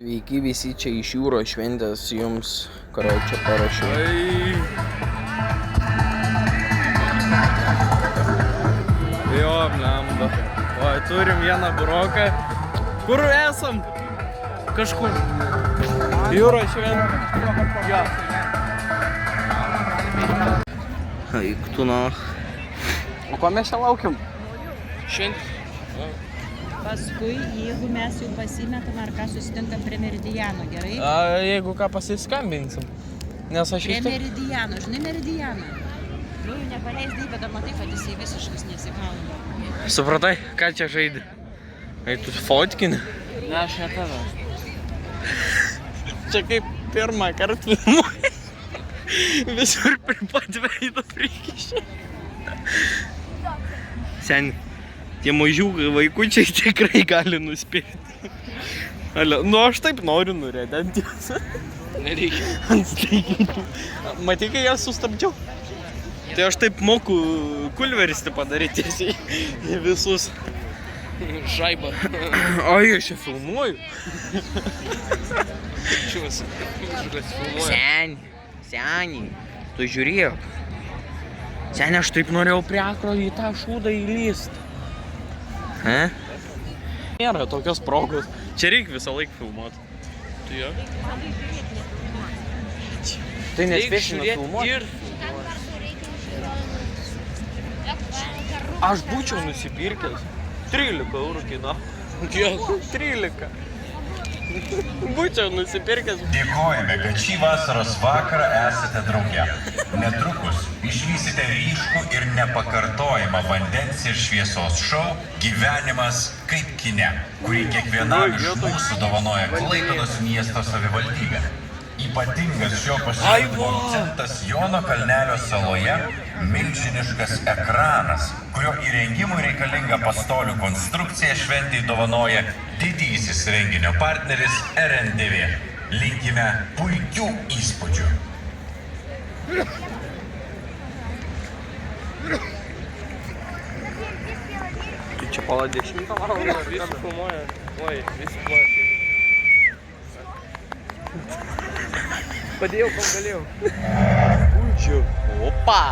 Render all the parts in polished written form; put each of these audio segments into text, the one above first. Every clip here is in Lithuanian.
Sveiki visi čia iš jūros šventės jums, kurio čia parašiau. Jo, blemba. O, turim vieną buroką. Kur esam? Kažkur. Jūros šventė. Jo. Eik tu nach. O ko mes čia laukiam? Šventė. Paskui, jeigu mes jau pasimetam ar ką, susitinkam prie Meridiano, gerai? Jeigu ką pasiskambinsim. Nes aš Prie Meridiano, žinai Meridianą? Nu, jau nepaleis Deividą, matai, kad jisai visiškas nesigauna. Supratai, ką čia žaidži? Ai, tu fotkini? Ne, aš ne tave. Čia kaip pirmą kartą filmuoji. Visur prie pat veido prikišė. Seni. Tie mažiukai vaikučiai tikrai gali nuspėti. Nu, aš taip noriu nurėdinti. Nereikia. Ant steigimų. Matai, kai jas sustabdžiau? Tai aš taip moku kulveristį padaryti tiesiai į visus. Žaibą. Ai, aš čia filmuoju. Seni, tu žiūrėk. Seni, aš taip norėjau prie akro į tą šūdą įlyst. Nėra tokios progos. Čia reikia visą laiką filmuoti. Tu jo? Tai nespėsime filmuoti. Aš būčiau nusipirkęs 13 eurų kino. Kiek? 13. Būčiau nusipirkęs. Dėkojame, kad šį vasaros vakarą esate drauge. Netrukus išvysite ryškų ir nepakartojamą vandens ir šviesos šou Gyvenimas kaip kine, kurį kiekvienam iš mūsų dovanoja Klaipėdos miesto savivaldybė. Ypatingas šio pasirodymo akcentas Jono Kalnelio saloje milžiniškas ekranas, kurio įrengimui reikalinga pastolių konstrukcija šventei dovanoja didysis renginio partneris RNDV. Linkime puikių įspūdžių. Tai čia pala 10 valandą. Visi filmuoja. Oi, visi ploja. Padėjau, kol galėjau. Učiu. Opa!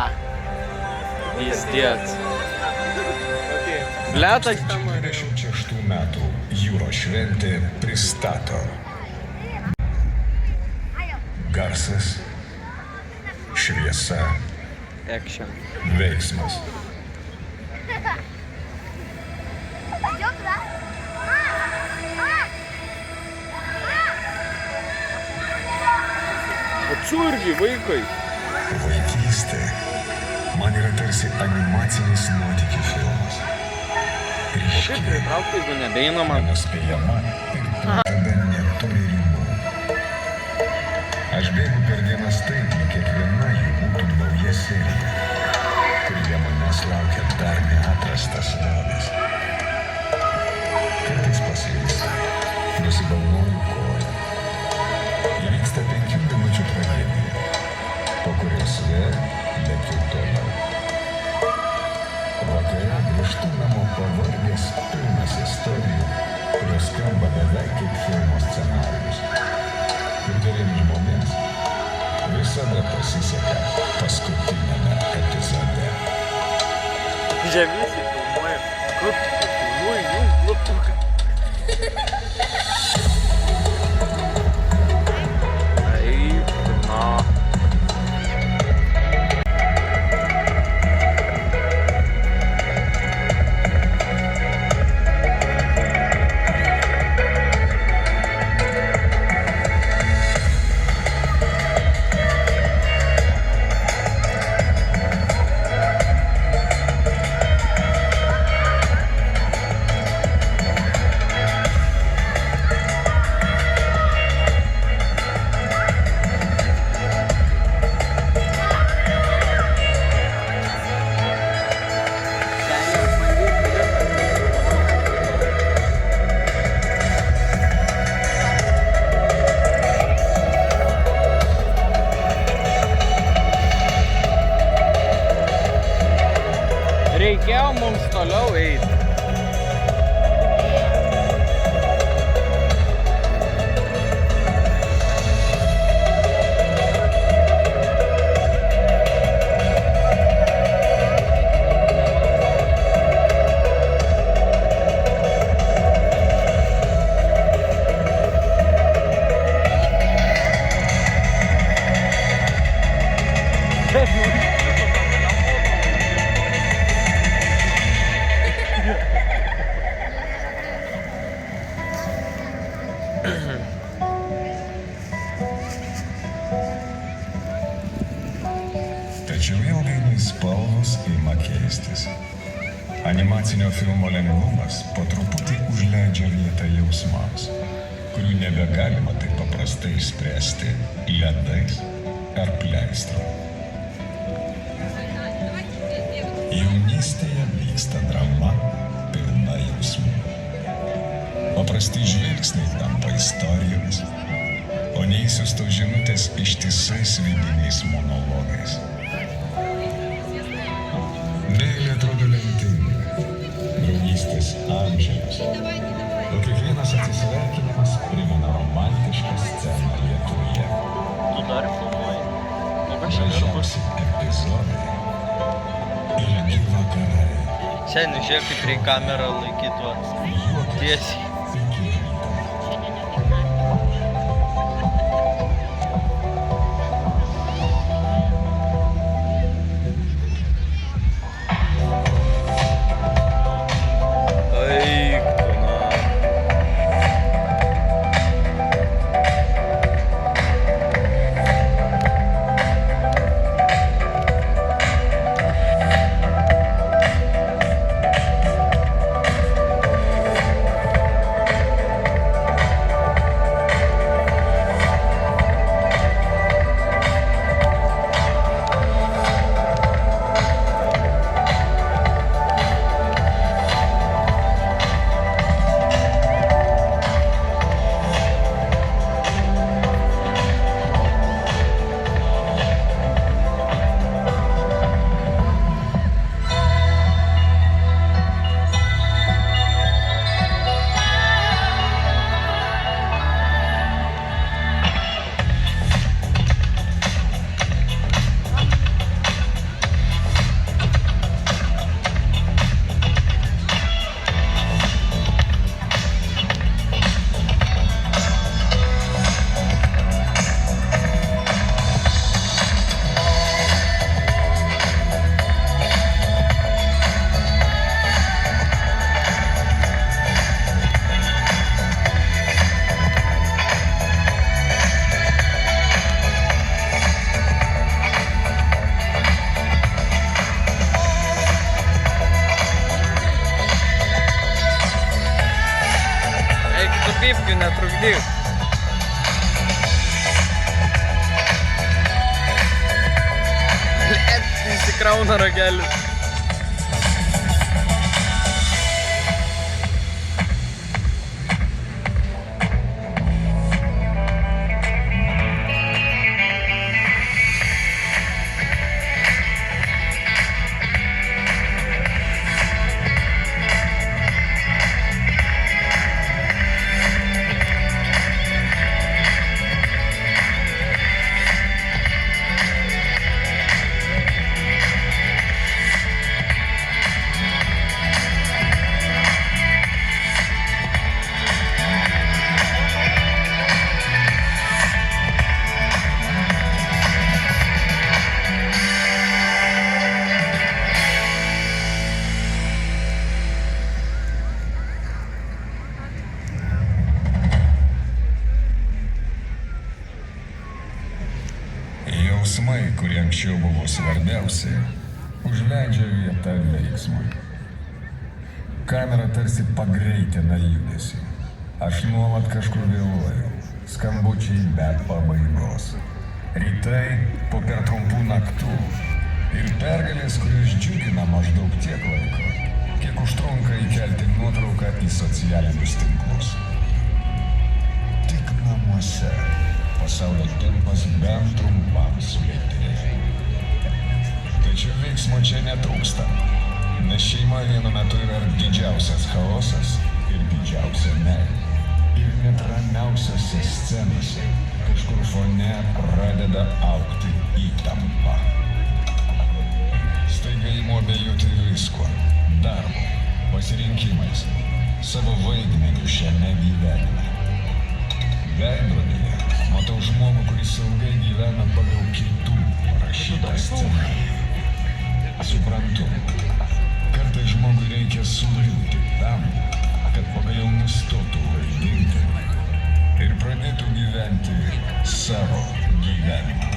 Pіздец. Bleta. 26 metų jūros šventė pristato garsas, šviesa, Action. veiksmas. Atsargiai, vaikai. Vaikystė man yra tarsi animacinis nuotykių filmas. Kaip Ryški, pritraukti, jeigu nebeeinama? nenuspėjama ir tada neturi ribų. Aš bėgu per dienas taip, lyg kiekviena jų būtų nauja serija. Prie manęs laukia dar neatrastas lobis. Kartais paslysta, nusibalnuoju koją. Įvyksta 5 minučių tragedija, po kurios vėl lekiu toliau. Vakare grįžtu namo pavargęs, pilnas istorijų, kurios skamba beveik kaip filmo scenarijus. Ir geriems žmonėms visada pasiseka paskutiniame epizode. Žemysiai filmuoja. Kaip tu filmuoji, jums blokuka. Reikėjo mums toliau eiti. Animacinio filmo lengvumas po truputį užleidžia vietą jausmams, kurių nebegalima taip paprastai išspręsti ledais ar pleistru. Jaunystėje vyksta drama pilna jausmų. Paprasti žvilgsniai tampa istorijomis, o neįsiustos žinutės ištisais vidiniais monologais. Meilė atrodo lemtinga, draugystės amžiams, o kiekvienas atsisveikinimas primena romantišką sceną Lietuvoje. Tu dar filmuoji. Nu, ką šiandien bus? Gražiausi epizodai ilgi vakarai, Seniai, žiūrėk, kaip reikia kamerą laikyt, va. Tiesiai. iki ryto. Eik tu, na. Pipkių netrukdyk. Blet, įsikrauna ragelį. Jausmai, kurie anksčiau buvo svarbiausi, užleidžia vietą veiksmui. Kamera tarsi pagreitina judesį. Aš nuolat kažkur vėluoju, skambučiai be pabaigos. Rytai po per trumpų naktų ir pergalės, kurios džiugina maždaug tiek laiko, kiek užtrunka įkelti nuotrauką į socialinius tinklus. Tik namuose pasaulio tempas bent trumpam sulėtėja. Tačiau veiksmo čia netrūksta, nes šeima vienu metu yra didžiausias chaosas ir didžiausia meilė. Ir net ramiausiose scenose kažkur fone pradeda augti įtampa. Staiga imu abejoti viskuo - darbu, pasirinkimais, savo vaidmeniu šiame gyvenime. Veidrodyje matau žmogų, kuris ilgai gyvena pagal kitų parašytą scenarijų. Suprantu, kartais žmogui reikia surimti tam, kad pagaliau nustotų vaidinti ir pradėtų gyventi savo gyvenimą.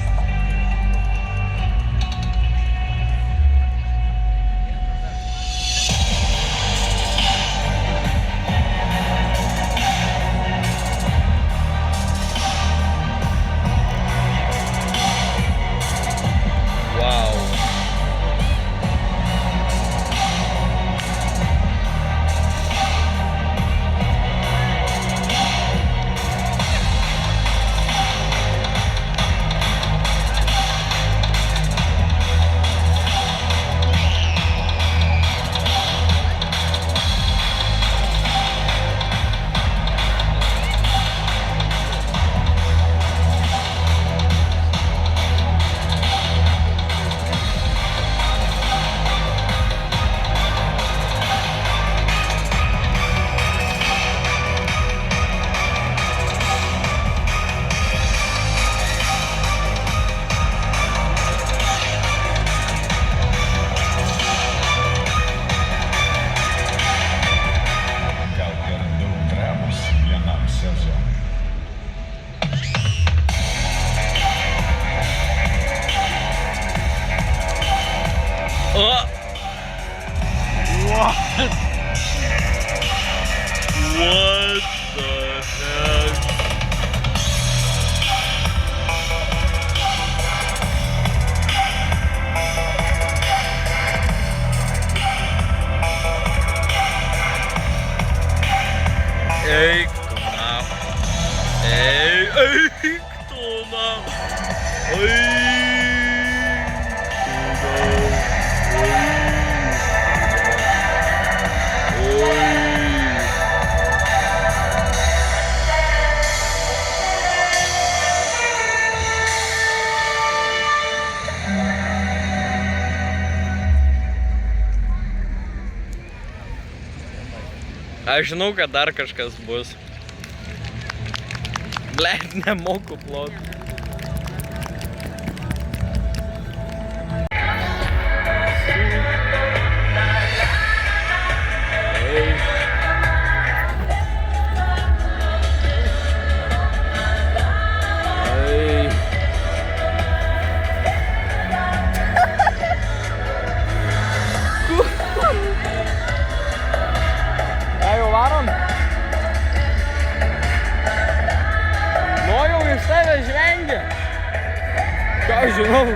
eik tu, na. Aš žinau, kad dar kažkas bus. Blet, nemoku plot. Varom? Nu jau iš tavęs žvengia. Ką žinau?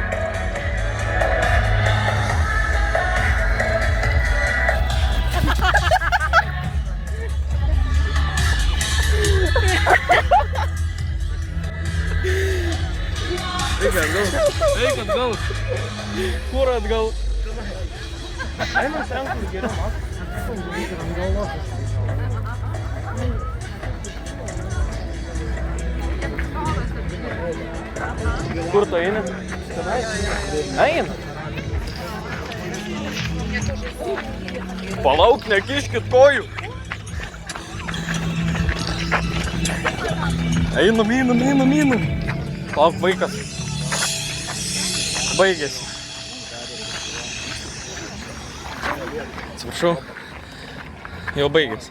Eik atgal. Kur atgal? Eimas ten, kur geriau mato. Kur tu eini? Eina. Palauk, nekiškit kojų. Einam. Palauk, vaikas. Baigėsi. Atsiprašau. Jau baigėsi.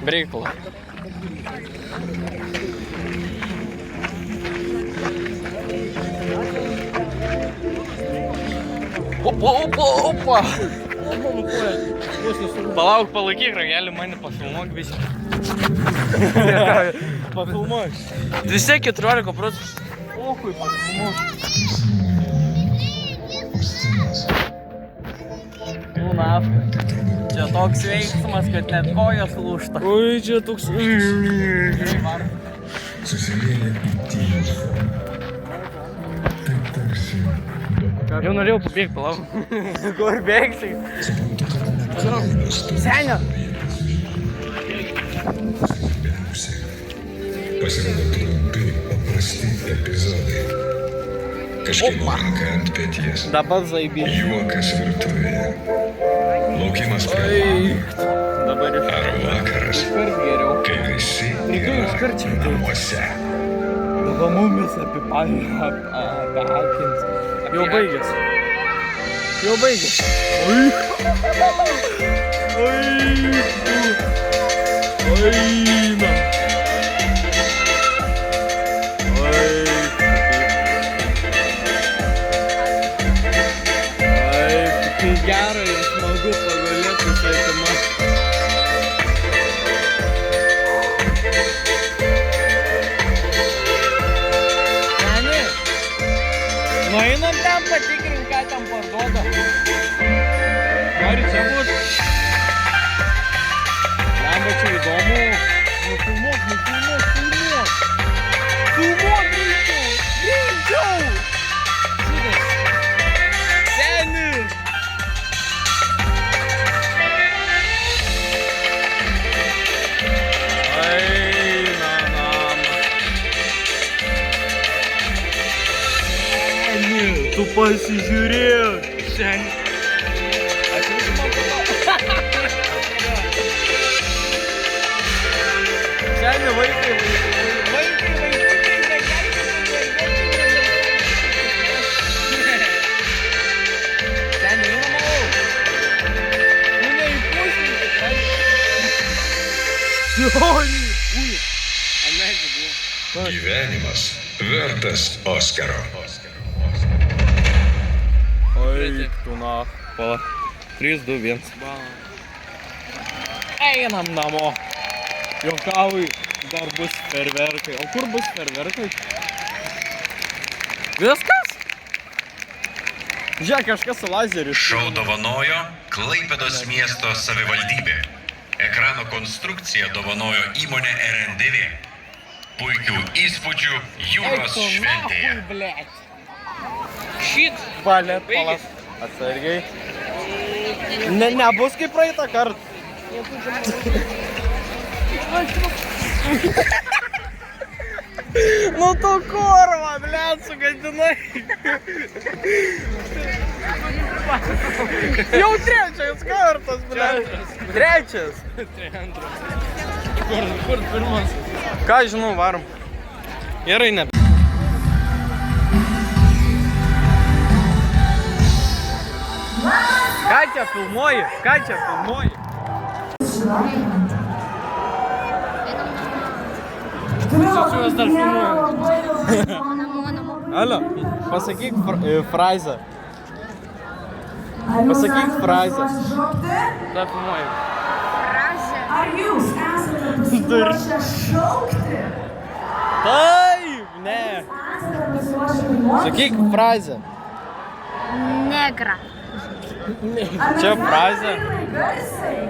Breikalo. Opa. Palauk, palaikyk ragelį, mane pafilmuok visi. Pafilmuok. Tu vis tiek 14 procentų. Okui, pafilmuok. Nu, nafka. Čia toks veiksmas, kad net kojas lūžta. Oi, čia toks... Susilieja į tylų. Tai tarsi... Jau norėjau pabėgti, palauk. Kur bėgsi? Senio! Pasirodo trumpi, paprasti epizodai. Kažkieno ranka ant peties. Dabar zaibė. Juokas virtuvėje. Laukimas prie lango. Dabar iš Ar vakaras, geriau. kai visi yra namuose. Dabar mumis apipakins. Jau baigėsi. Eina. Kai gera ir smagu pagulėti svetima. Seni, nueinam ten patikrint, ką ten parduoda. Nori čia būt? Lemba čia įdomu. Nufilmuok. Filmuok greičiau. Šitas. Seni. Tu pasižiūrėk. Seni. Aš visų man patau. Seni, vaikai. Seni, einamau. Nu neįpūsink. Seni. Ui. Amezi buvo. Gyvenimas vertas Oskaro. Oi, tu na. Pala. 3, 2, 1. Einam namo. Jokavai, dar bus ferverkai. O kur bus ferverkai? Viskas? Žiūrėk, kažkas su lazeriu. Šou dovanojo Klaipėdos miesto savivaldybė. Ekrano konstrukciją dovanojo įmonė RNDV. puikių įspūdžių jūros šventėje. Šit. Balet, palas. Atsargiai. Nebus kaip praeitą kartą. Nu tu kurva, blėt, sugadinai. Jau trečias kartas, blėt. Trečias. Kur pirmas? Ką žinau, varom. Gerai, ne. Ką čia filmuoji? Ką čia filmuoji? Aš dar filmuoju. Alio, pasakyk frazę. Pasakyk frazę. Dar filmuoju. Ar jūs esate pasiruošę šaukti? Taip, ne. Esate pasiruošę dainuoti? Sakyk frazę. Negra. Čia frazė. Garsiai.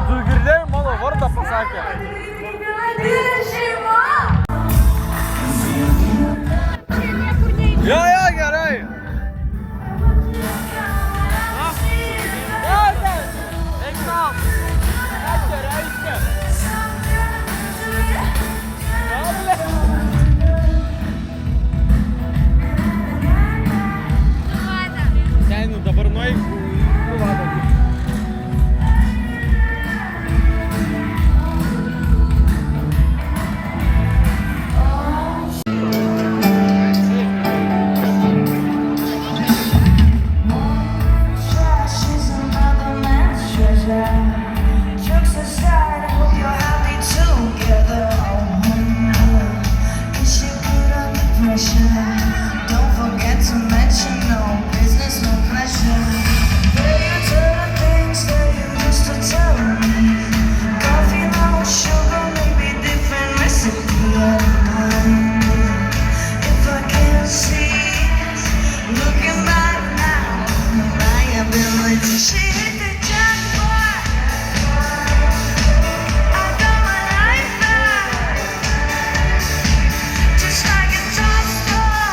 Tu girdėjai mano vardą pasakė. Kiekviena didelė šeima. Jo, gerai. Eik tau. Ką čia reiškia? Senių, dabar nueik. Don't forget to mention no business, no pleasure. Failure to the things that you used to tell me. Coffee, no sugar, maybe different recipe. If I can't see, looking back now, my ability. She hit the jackpot. I got my life back, just like a top star.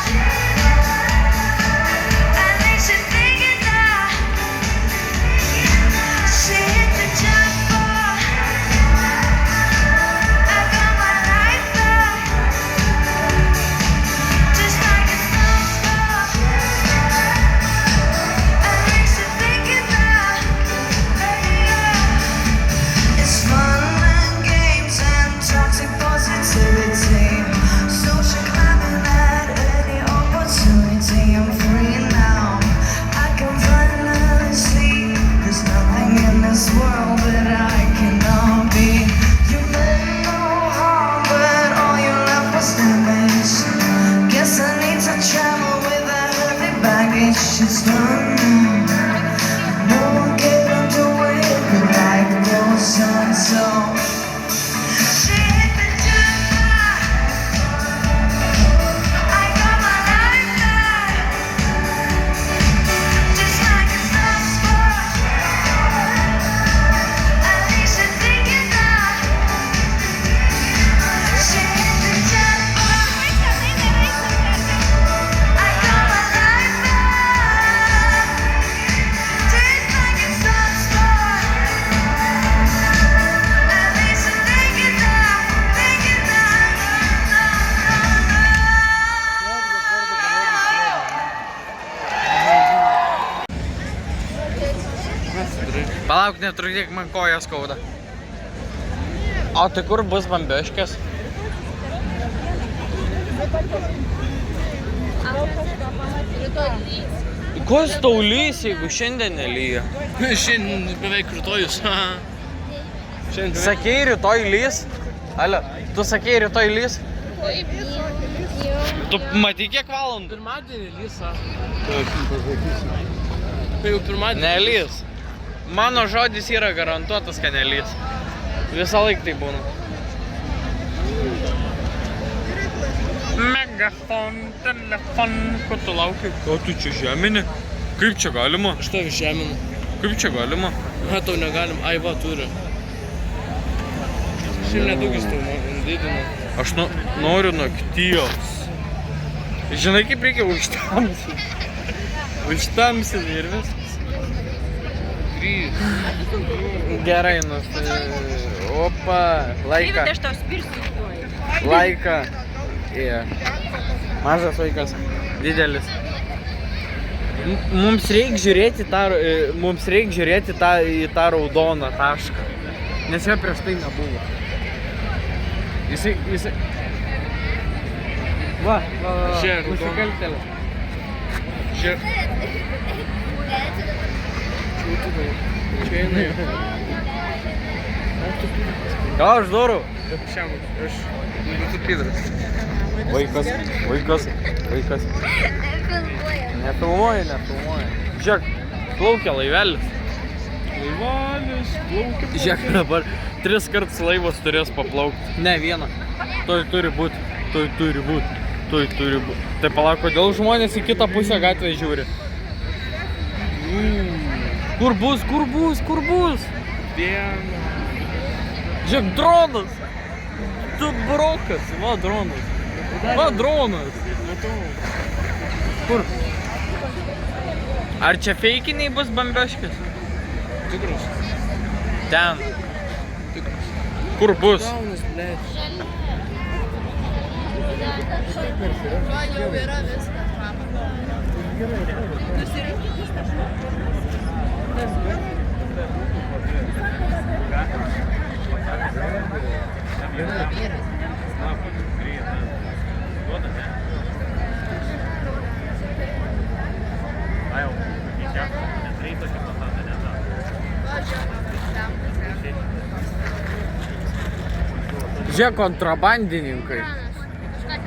At least you're thinking that she hit the jackpot. I got my life back, just like a top star. At least you're thinking that. It's fun and games and toxic positivity. Social climbing at any opportunity. I'm free now. I can finally see there's nothing in this world that I cannot be. You meant no harm, but all you left was damage. Guess I need to travel with a heavy baggage. It's done now. No one can undo it, but life goes on. So she hit the jackpot. I got my life back, just like a top spot. At least you're thinking that she hit the jackpot. I got my life back, just like a top spot. At least you're thinking that, Palauk, netrukdyk, man koja skauda. O tai kur bus bambioškės? Kas tau lys, jeigu šiandien nelyja? Šiandien beveik rytojus. Sakei rytoj lys? Alio, tu sakei rytoj lys? Tu matai kiek valandų? Pirmadienį lysa. Tai jau pirmadienį. Nelys. Mano žodis yra garantuotas, kad nelys. Visą laiką tai būna. Megafon, telefon, ko tu lauki? O tu čia žemini? Kaip čia galima? Aš tave žeminu. Kaip čia galima? Tau negalim, ai va turi. Šiandien nedaugis tau didina. Aš noriu nakties. Žinai, kaip reikia užtamsinti. Užtamsinti ir viskas. Gerai, opa, laiką. Aš tau spirsiu. Laiką. Mažas vaikas, didelis. Mums reikia žiūrėti į tą raudoną tašką. Nes jo prieš tai nebuvo. Jisai... Va, nusikaltėlė. Čia eina. Ką aš darau? Aš pidras. Vaikas. Nefilmuoji. Žiūrėk, plaukia laivelis. Žiūrėk, dabar 3 kartus laivas turės paplaukti. Ne, vieną. Toj turi būt. Tai palauk, kodėl žmonės į kitą pusę gatvę žiūri? Kur bus? Žiūrėk, dronas. Tu brokas. Va, dronas. Kur? Ar čia feikiniai bus bambioškis? Tikrus. Ten. Kur bus? Jau yra viskas. Žiūrėk, kontrabandininkai.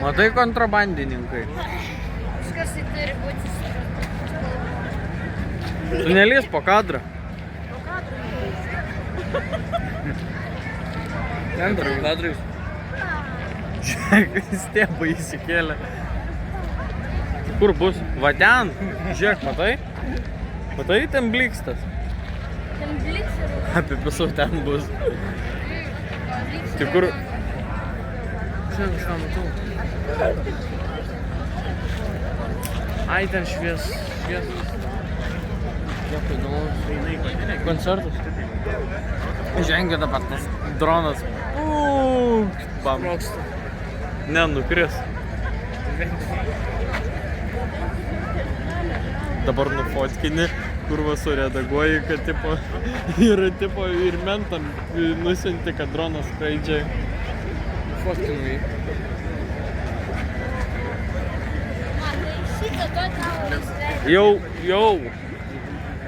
Matai, kontrabandininkai. Viskas tai turi būti. Tu nelys po kadrą. Kadrais. Žiūrėk, stėbai įsikėlė. Kur bus? Va ten. Žiūrėk, matai? Matai, ten blikstas. Ten blikstas. Apie pisau ten bus. Tai kur... Žiūrėk, kažką matau. Ai, ten švies. Koncertas. Žengia dabar tas dronas. Sproksta. Ne, nukris. Dabar nufotkini, kur va suredaguoji, kad tipo ir mentam nusiunti, kad dronas skraidžia. Fotkinu jį.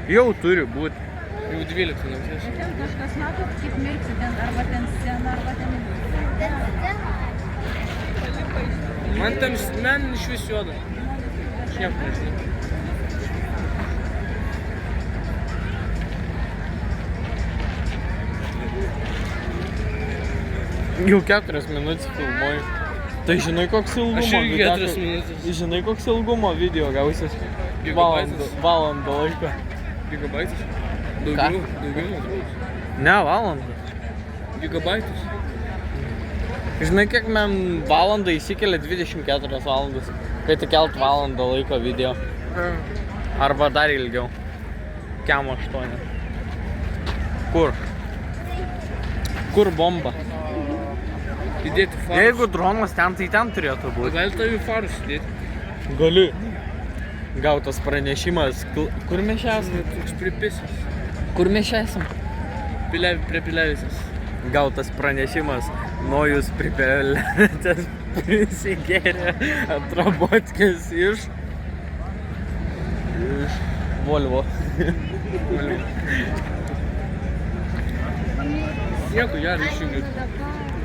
Jau turi būti. Jau 12 nakties. Kažkas matot, kaip mirksi ten, arba ten scena, arba ten... Man iš vis juoda. Aš nieko nežinau. Jau 4 minutės filmuoju. Tai žinai, koks ilgumo video. Žinai, koks ilgumo video gausis. Valandą laiko. Gigabaitus? Daugiau? Ne, valandą. Gigabaitus? Žinai, kiek man valandą įsikelia 24 valandas. Kai tik kelt valandą laiko video. Arba dar ilgiau. Kem 8. Kur? Kur bomba? Įdėti farus. Jeigu dronas ten, tai ten turėtų būti. Gali tavį farus įdėti? Gali. Gautas pranešimas. Kur mes esame? Toks pripisas. Kur mes esame? Prie Pilevisės. Gautas pranešimas. Nojus pripelėtės prisigėrė atrabotkės iš Volvo. Nieko gero išjungiu.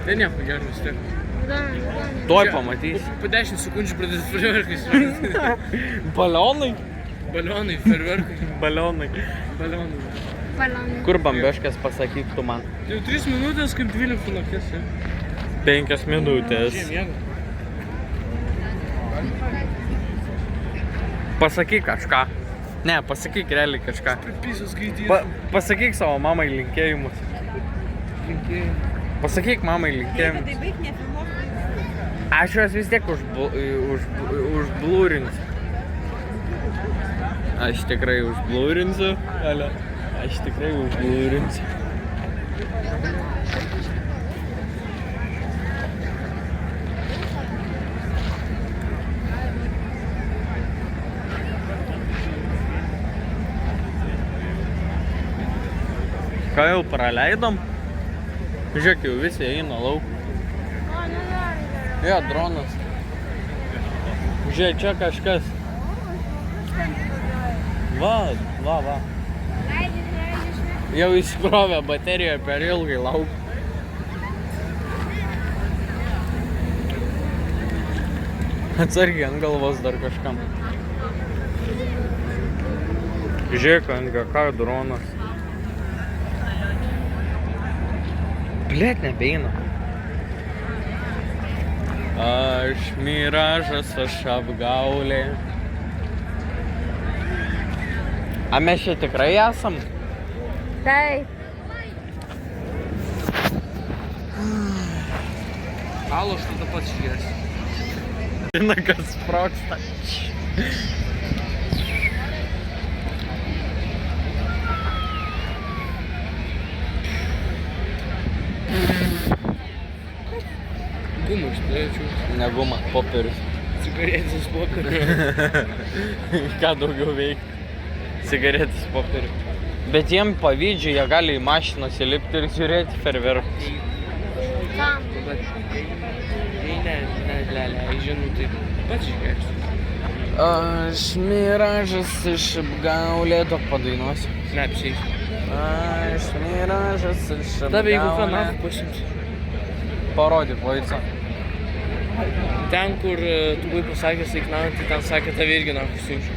Tai nieko gero vis tiek. Tuoj pamatysi. Po 10 sekundžių pradės fejerverkai srengti. Balionai? Balionai, fejerverkai. Balionai. Kur bambioškės pasakyk tu man? Tai 3 minutės kaip 12 nakties. 5 minutės. Pasakyk kažką. Ne, pasakyk realiai kažką. Pasakyk savo mamai linkėjimus. Pasakyk mamai linkėjimus. Tai baig nefilmuok. Aš juos vis tiek užblūrinsiu. Aš tikrai užblūrinsiu. Ale. Aš tikrai užblūrinsiu. Ką jau praleidom? Žiūrėk, jau visi eina lauk. O, nedarai geriau. Jo, dronas. Žiūrėk, čia kažkas. Va. Leidžiu. Jau įsikrovė bateriją per ilgai lauk. Atsargiai ant galvos dar kažkam. Žiūrėk, NGK dronas. Blet, nebeina. Aš miražas, aš apgaulė. A mes čia tikrai esam? Taip. Alų aš tada pats šviesiu. Žinai, kas sprogsta. Gumą išplėčiau. Ne gumą, popierius. Cigaretės popierius. Ką daugiau veikti? Cigaretės popierius. Bet jiem pavydžiu, jie gali į mašiną įlipti ir žiūrėti ferverkus. Kam? Jei neleidžia, nu tai pats išgersiu. Aš miražas iš apgaulėto padainuosiu. Lepsiai. Aš miražas iš apgaulėto. Tave jeigu kanapų pasims. Parodyk, Vaica. Ten, kur tu buvai pasakęs eiknavant, tai ten sakė, tave irgi nafų siunčiu.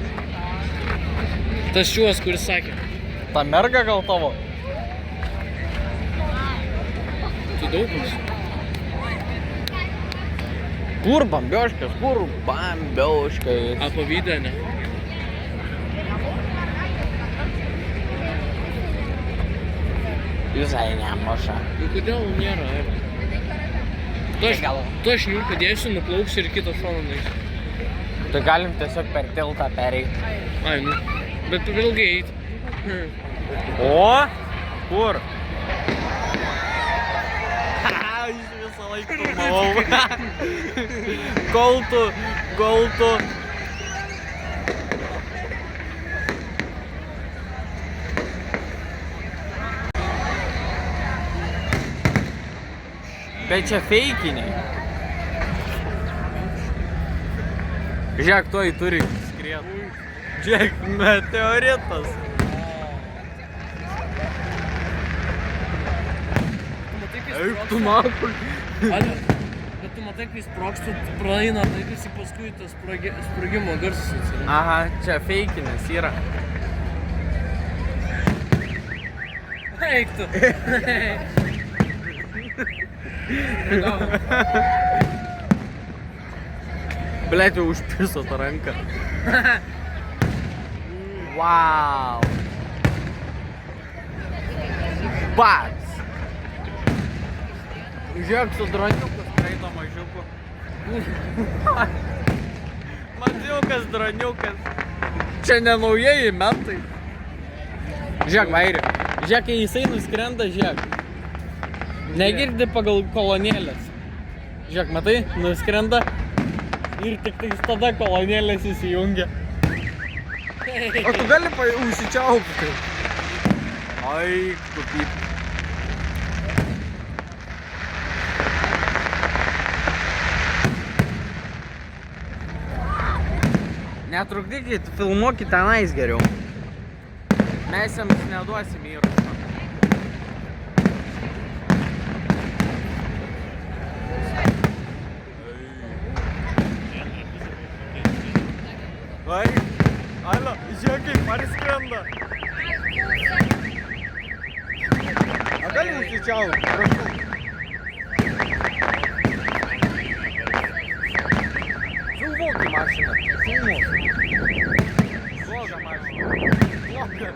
Tas šiuos, kuris sakė. Ta merga gal tavo? Tu daug esi. Kur bambioškas? Kur bambioškas? A pavydę, ne? Visai nemaža. Nu kodėl nėra? Tu aš jų padėsiu, nuplauksiu ir kitą šoną nueisiu. Tai galim tiesiog per tiltą pereiti. Ai, nu. Bet tu ilgai eiti. O? Kur? Aš visą laiką filmavau. Kol tu. Bet čia feikiniai. Žiūrėk, toj turi skriet. Žiūrėk, meteoritas. Eik tu nakul. Ale, bet tu matai, kai sprogsta, praeina, tai visi paskui tas sprogimo garsas atsiranda. Aha, čia feikinis yra. Eik tu. Blet, jau užpiso tą ranką. Wow. Pats. Žiūrėk, su droniukas skraido mažiuku. Mažiukas, droniukas. Čia ne naujieji metai. Žiūrėk, Vairi. Žiūrėk, kai jisai nuskrenda, žiūrėk. Negirdi pagal kolonėlės. Žiūrėk, matai, nuskrenda. Ir tik tada kolonėlės įsijungia. O tu gali užsičiaupti. Ai, tu pyp. Netrukdykit, filmuokit tenais geriau. Mes jiems neduosim įrašą. Vai, ala, žiūrėk, kaip parskrenda. A gali užsičiaupti, prašau. Filmuok į mašiną, filmuok. Bloga mašina. Bloga.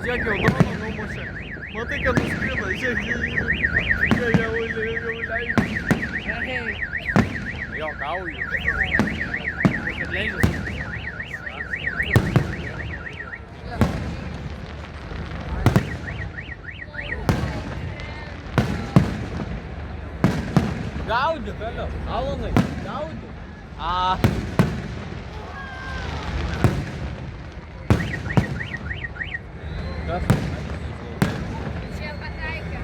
Žiūrėk, jau droną numušė. Matai, kad nuskrido, žiūrėk. Jau leidžiu. Jo, gauju. Kad leidžiasi. Gaudyk, alio. Alonai, gaudyk. Kas? Čia pataikė.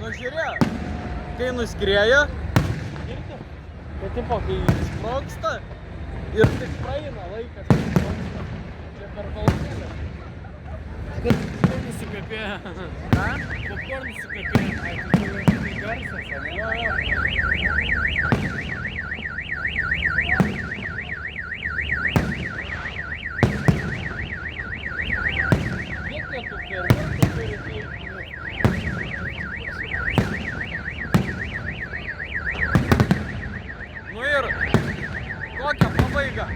Nu žiūrėk, kai nuskrieja, tai tipo, kai sprogsta ir tik praeina laikas. Čia per palapėlę. Popcorn nusikapėjo. Ką? Popcorn nusikapėjo. Tai garsas, ar ne? Kiek jie tų fermentų turi? Nu ir kokią pabaigą?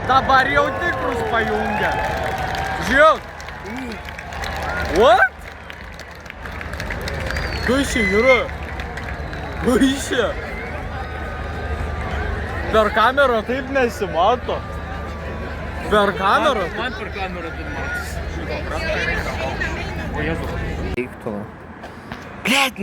Dabar jau tikrus pajungia. Žiūrėk. What? Kas čia yra? Kas čia? Per kamerą taip nesimato. Per kamerą? Man per kamerą taip matosi. O Jėzus. Eik tu. Blet,